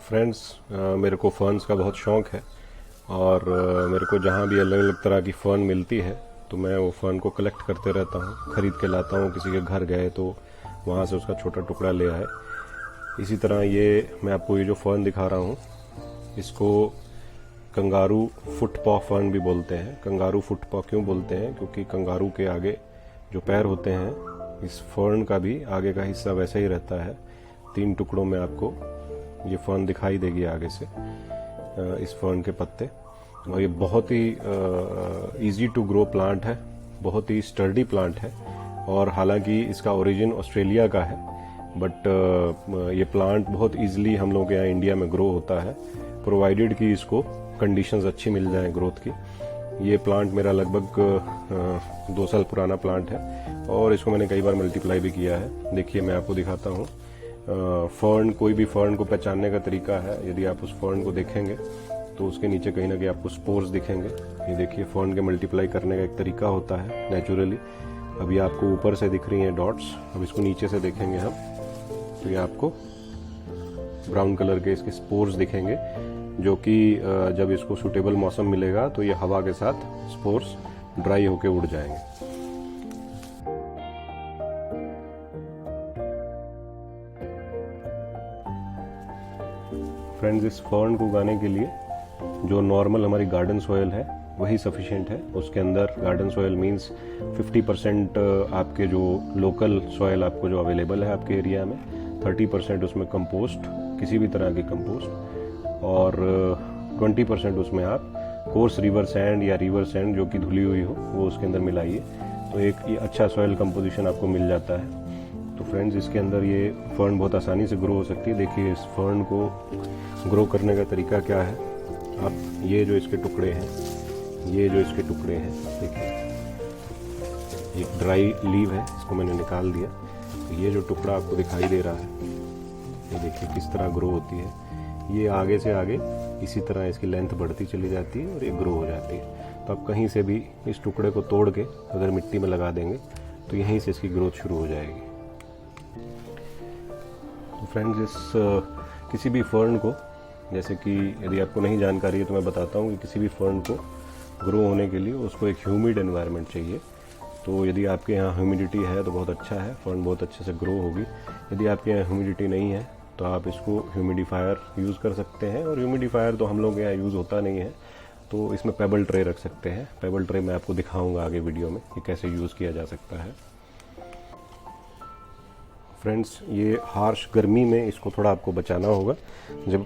Friends, मेरे को Ferns का बहुत शौक़ है और मेरे को जहाँ भी अलग अलग तरह की फ़र्न मिलती है तो मैं वो फ़र्न को कलेक्ट करते रहता हूँ, ख़रीद के लाता हूँ। किसी के घर गए तो वहाँ से उसका छोटा टुकड़ा ले आए। इसी तरह ये मैं आपको ये जो फ़र्न दिखा रहा हूँ इसको कंगारू फुट पॉ फ़र्न भी बोलते हैं। कंगारू फुट पॉ क्यों बोलते हैं? क्योंकि कंगारू के आगे जो पैर होते हैं, इस फ़र्न का भी आगे का हिस्सा वैसा ही रहता है। 3 टुकड़ों में आपको ये फ़र्न दिखाई देगी आगे से, इस फ़र्न के पत्ते। और ये बहुत ही इजी टू ग्रो प्लांट है, बहुत ही स्टर्डी प्लांट है। और हालांकि इसका ओरिजिन ऑस्ट्रेलिया का है, बट ये प्लांट बहुत इजीली हम लोग के यहाँ इंडिया में ग्रो होता है, प्रोवाइडेड कि इसको कंडीशंस अच्छी मिल जाए ग्रोथ की। ये प्लांट मेरा लगभग 2 साल पुराना प्लांट है और इसको मैंने कई बार मल्टीप्लाई भी किया है। देखिए मैं आपको दिखाता हूँ। फ़र्न, कोई भी फ़र्न को पहचानने का तरीका है। यदि आप उस फ़र्न को देखेंगे तो उसके नीचे कहीं ना कहीं आपको स्पोर्स दिखेंगे। ये देखिए, फ़र्न के मल्टीप्लाई करने का एक तरीका होता है नेचुरली। अभी आपको ऊपर से दिख रही हैं डॉट्स, अब इसको नीचे से देखेंगे हम तो ये आपको ब्राउन कलर के इसके स्पोर्स दिखेंगे, जो कि जब इसको सूटेबल मौसम मिलेगा तो ये हवा के साथ स्पोर्स ड्राई होके उड़ जाएंगे। फ्रेंड्स, इस फ़र्न को उगाने के लिए जो नॉर्मल हमारी गार्डन सॉयल है वही सफिशिएंट है। उसके अंदर गार्डन सॉयल मींस 50% आपके जो लोकल सॉयल आपको जो अवेलेबल है आपके एरिया में, 30% उसमें कंपोस्ट, किसी भी तरह की कंपोस्ट, और 20% उसमें आप कोर्स रिवर सैंड या रिवर सैंड जो कि धुली हुई हो वो उसके अंदर मिलाइए, तो एक ये अच्छा सॉयल कंपोजिशन आपको मिल जाता है। तो फ्रेंड्स, इसके अंदर ये फ़र्न बहुत आसानी से ग्रो हो सकती है। देखिए, इस फ़र्न को ग्रो करने का तरीका क्या है। आप ये जो इसके टुकड़े हैं, देखिए एक ड्राई लीव है, इसको मैंने निकाल दिया। तो ये जो टुकड़ा आपको दिखाई दे रहा है, ये देखिए किस तरह ग्रो होती है। ये आगे से आगे इसी तरह इसकी लेंथ बढ़ती चली जाती है और ये ग्रो हो जाती है। तो आप कहीं से भी इस टुकड़े को तोड़ के अगर मिट्टी में लगा देंगे तो यहीं से इसकी ग्रोथ शुरू हो जाएगी। तो फ्रेंड्स, इस किसी भी फ़र्न को, जैसे कि यदि आपको नहीं जानकारी है तो मैं बताता हूँ कि किसी भी फ़र्न को ग्रो होने के लिए उसको एक ह्यूमिड एनवायरनमेंट चाहिए। तो यदि आपके यहाँ ह्यूमिडिटी है तो बहुत अच्छा है, फ़र्न बहुत अच्छे से ग्रो होगी। यदि आपके यहाँ ह्यूमिडिटी नहीं है तो आप इसको ह्यूमिडिफायर यूज़ कर सकते हैं, और ह्यूमिडिफायर तो हम लोग के यहाँ यूज़ होता नहीं है, तो इसमें पेबल ट्रे रख सकते हैं। पेबल ट्रे मैं आपको दिखाऊँगा आगे वीडियो में कि कैसे यूज़ किया जा सकता है। फ्रेंड्स, ये हार्श गर्मी में इसको थोड़ा आपको बचाना होगा।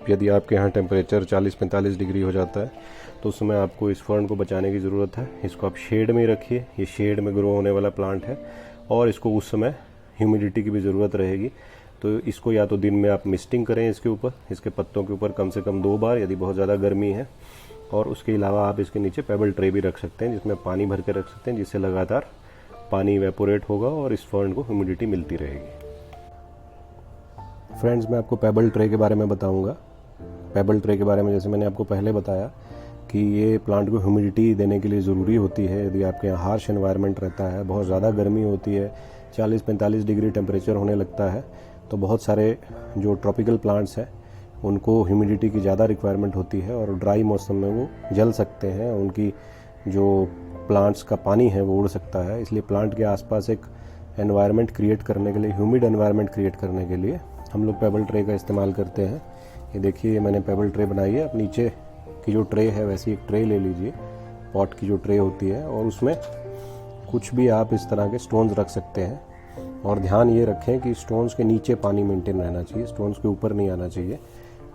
यदि आपके यहाँ टेम्परेचर 40-45 डिग्री हो जाता है तो उस समय आपको इस फ़र्न को बचाने की ज़रूरत है। इसको आप शेड में ही रखिए, ये शेड में ग्रो होने वाला प्लांट है और इसको उस समय ह्यूमिडिटी की भी ज़रूरत रहेगी। तो इसको या तो दिन में आप मिस्टिंग करें इसके ऊपर, इसके पत्तों के ऊपर कम से कम 2 बार यदि बहुत ज़्यादा गर्मी है, और उसके अलावा आप इसके नीचे पेबल ट्रे भी रख सकते हैं जिसमें पानी भर के रख सकते हैं, जिससे लगातार पानी इवेपोरेट होगा और इस फ़र्न को ह्यूमिडिटी मिलती रहेगी। फ्रेंड्स, मैं आपको पेबल ट्रे के बारे में बताऊंगा। पेबल ट्रे के बारे में जैसे मैंने आपको पहले बताया कि ये प्लांट को ह्यूमिडिटी देने के लिए ज़रूरी होती है। यदि आपके यहाँ हार्श एनवायरनमेंट रहता है, बहुत ज़्यादा गर्मी होती है, 40-45 डिग्री टेम्परेचर होने लगता है, तो बहुत सारे जो ट्रॉपिकल प्लांट्स हैं उनको ह्यूमिडिटी की ज़्यादा रिक्वायरमेंट होती है और ड्राई मौसम में वो जल सकते हैं, उनकी जो प्लांट्स का पानी है वो उड़ सकता है। इसलिए प्लांट के आसपास एक एनवायरनमेंट क्रिएट करने के लिए, ह्यूमिड एनवायरनमेंट क्रिएट करने के लिए हम लोग पेबल ट्रे का इस्तेमाल करते हैं। ये देखिए, मैंने पेबल ट्रे बनाई है। अब नीचे की जो ट्रे है वैसी एक ट्रे ले लीजिए, पॉट की जो ट्रे होती है, और उसमें कुछ भी आप इस तरह के स्टोन्स रख सकते हैं। और ध्यान ये रखें कि स्टोन्स के नीचे पानी मेंटेन रहना चाहिए, स्टोन्स के ऊपर नहीं आना चाहिए।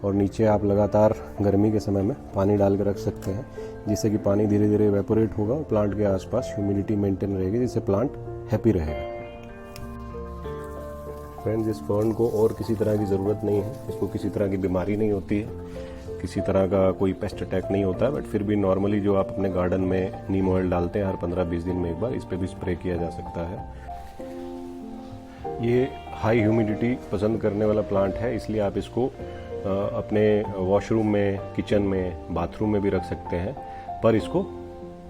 और नीचे आप लगातार गर्मी के समय में पानी डाल के रख सकते हैं, जिससे कि पानी धीरे धीरे इवेपोरेट होगा और प्लांट के आसपास ह्यूमिडिटी मेंटेन रहेगी, जिससे प्लांट हैप्पी रहेगा। फ्रेंड्स, इस फ़र्न को और किसी तरह की ज़रूरत नहीं है, इसको किसी तरह की बीमारी नहीं होती है, किसी तरह का कोई पेस्ट अटैक नहीं होता है, बट फिर भी नॉर्मली जो आप अपने गार्डन में नीम ऑयल डालते हैं हर 15-20 दिन में एक बार, इस पर भी स्प्रे किया जा सकता है। ये हाई ह्यूमिडिटी पसंद करने वाला प्लांट है, इसलिए आप इसको अपने वॉशरूम में, किचन में, बाथरूम में भी रख सकते हैं, पर इसको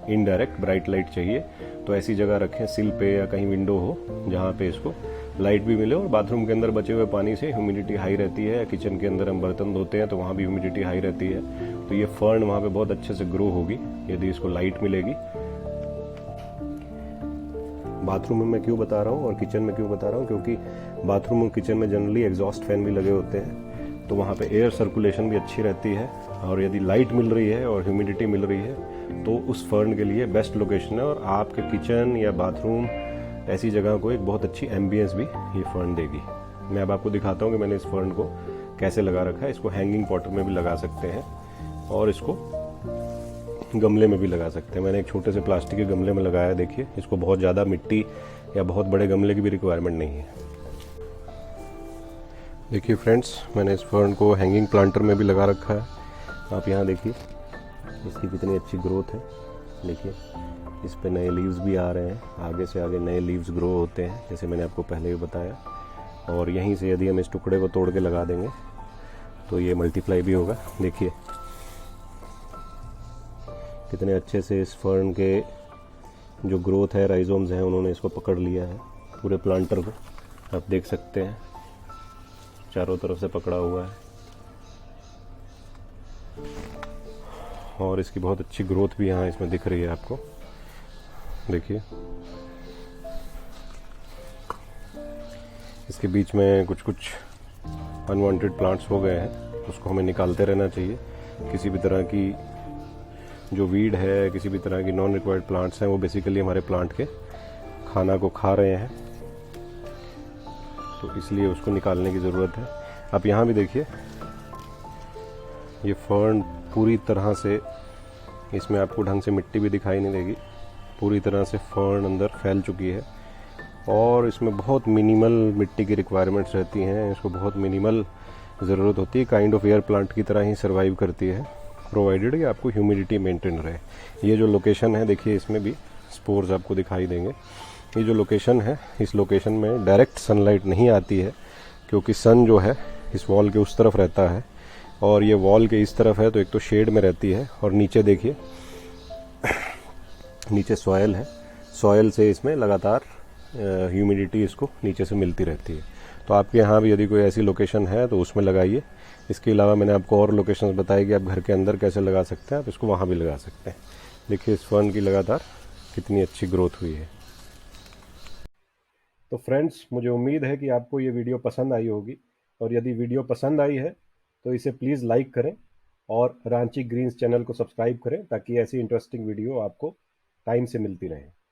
इनडायरेक्ट ब्राइट लाइट चाहिए। तो ऐसी जगह रखें सिल पे या कहीं विंडो हो जहाँ पे इसको लाइट भी मिले और बाथरूम के अंदर बचे हुए पानी से ह्यूमिडिटी हाई रहती है। किचन के अंदर हम बर्तन धोते हैं तो वहाँ भी ह्यूमिडिटी हाई रहती है, तो ये फर्न वहाँ पे बहुत अच्छे से ग्रो होगी यदि इसको लाइट मिलेगी। बाथरूम में मैं क्यों बता रहा हूँ और किचन में क्यों बता रहा हूँ, क्योंकि बाथरूम और किचन में जनरली एग्जॉस्ट फैन भी लगे होते हैं, तो वहाँ पे एयर सर्कुलेशन भी अच्छी रहती है। और यदि लाइट मिल रही है और ह्यूमिडिटी मिल रही है तो उस फर्न के लिए बेस्ट लोकेशन है, और आपके किचन या बाथरूम ऐसी जगह को एक बहुत अच्छी एम्बियंस भी ये फर्न देगी। मैं अब आपको दिखाता हूँ कि मैंने इस फर्न को कैसे लगा रखा है। इसको हैंगिंग पॉट में भी लगा सकते हैं और इसको गमले में भी लगा सकते हैं। मैंने एक छोटे से प्लास्टिक के गमले में लगाया है। देखिए, इसको बहुत ज़्यादा मिट्टी या बहुत बड़े गमले की भी रिक्वायरमेंट नहीं है। देखिए फ्रेंड्स, मैंने इस फर्न को हैंगिंग प्लांटर में भी लगा रखा है। आप यहाँ देखिए इसकी कितनी अच्छी ग्रोथ है। देखिए इस पे नए लीव्स भी आ रहे हैं, आगे से आगे नए लीव्स ग्रो होते हैं, जैसे मैंने आपको पहले भी बताया। और यहीं से यदि हम इस टुकड़े को तोड़ के लगा देंगे तो ये मल्टीप्लाई भी होगा। देखिए कितने अच्छे से इस फर्न के जो ग्रोथ है, राइजोम्स हैं, उन्होंने इसको पकड़ लिया है पूरे प्लांटर को। आप देख सकते हैं चारों तरफ से पकड़ा हुआ है और इसकी बहुत अच्छी ग्रोथ भी यहाँ इसमें दिख रही है आपको। देखिए इसके बीच में कुछ कुछ अनवांटेड प्लांट्स हो गए हैं, उसको हमें निकालते रहना चाहिए। किसी भी तरह की जो वीड है, किसी भी तरह की नॉन रिक्वायर्ड प्लांट्स हैं, वो बेसिकली हमारे प्लांट के खाना को खा रहे हैं, तो इसलिए उसको निकालने की ज़रूरत है। आप यहाँ भी देखिए, ये फर्न पूरी तरह से, इसमें आपको ढंग से मिट्टी भी दिखाई नहीं देगी, पूरी तरह से फर्न अंदर फैल चुकी है और इसमें बहुत मिनिमल मिट्टी की रिक्वायरमेंट्स रहती हैं। इसको बहुत मिनिमल ज़रूरत होती है, काइंड ऑफ एयर प्लांट की तरह ही सर्वाइव करती है, प्रोवाइडेड कि आपको ह्यूमिडिटी मेंटेन रहे। ये जो लोकेशन है, देखिए इसमें भी स्पोर्स आपको दिखाई देंगे। ये जो लोकेशन है, इस लोकेशन में डायरेक्ट सनलाइट नहीं आती है, क्योंकि सन जो है इस वॉल के उस तरफ रहता है और ये वॉल के इस तरफ है, तो एक तो शेड में रहती है और नीचे देखिए, नीचे सॉयल है, सॉयल से इसमें लगातार ह्यूमिडिटी इसको नीचे से मिलती रहती है। तो आपके यहाँ भी यदि कोई ऐसी लोकेशन है तो उसमें लगाइए। इसके अलावा मैंने आपको और लोकेशंस बताई कि आप घर के अंदर कैसे लगा सकते हैं, आप इसको वहाँ भी लगा सकते हैं। देखिए इस फर्न की लगातार कितनी अच्छी ग्रोथ हुई है। तो फ्रेंड्स, मुझे उम्मीद है कि आपको ये वीडियो पसंद आई होगी, और यदि वीडियो पसंद आई है तो इसे प्लीज़ लाइक करें और रांची ग्रीन्स चैनल को सब्सक्राइब करें, ताकि ऐसी इंटरेस्टिंग वीडियो आपको टाइम से मिलती रहे।